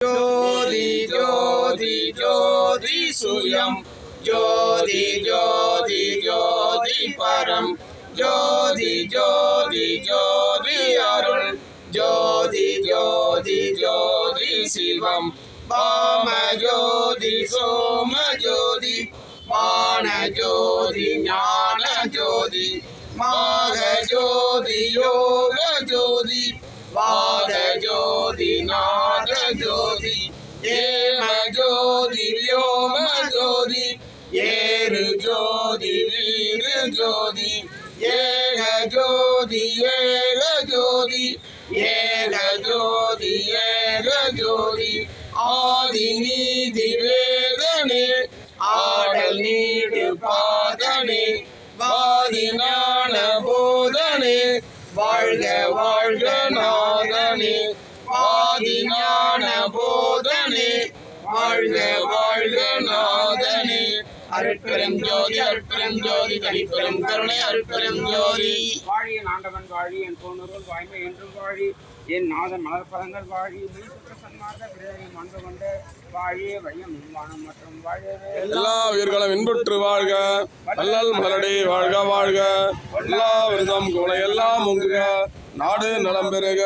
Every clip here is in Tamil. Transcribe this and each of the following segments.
ज्योति ज्योति ज्योति सूर्यं ज्योति ज्योति ज्योति परं ज्योति ज्योति ज्योति अरुण ज्योति ज्योति ज्योति शिवं वाम ज्योति सोम ज्योति बाण ज्योति ज्ञान ज्योति माघ ज्योति योग ज्योति वाद ज्योति नाद ज्योति येम ज्योति व्योम ज्योति येरु ज्योति वीर ज्योति येह ज्योति येग ज्योति येग ज्योति येग ज्योति आदि नीति वेदने ஆடல் நீடு பாதனே வாதினான போதனே வாழ்க வாழ்க நாதனே வாதினான போதனே வாழ்க வாழ்க நாதனே அருட்பெரும் ஜோதி தனிப்பெரும் கருணை அருட்பெரும் ஜோதி வாழிய ஆண்டவன் வாழி என் போனூர் வாய்மை என்றும் வாழி என் நாதன் மலர்பதங்கள் வாழி மெய்சுற்ற சன்மார்க்க விடுதலையும் அன்பு கொண்டு வாழிய வையம் நிர்மாணம் மற்றும் வாழவே எல்லா உயிர்களும் இன்புற்று வாழ்க வள்ளல் மலரடி வாழ்க வாழ்க எல்லா விரதம் குவளை எல்லாம் முங்குக நாடு நலம் பெறுக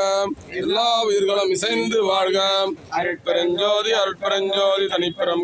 எல்லா உயிர்களும் இசைந்து வாழ்க அருட்பெருஞ்சோதி தனிப்பெரும்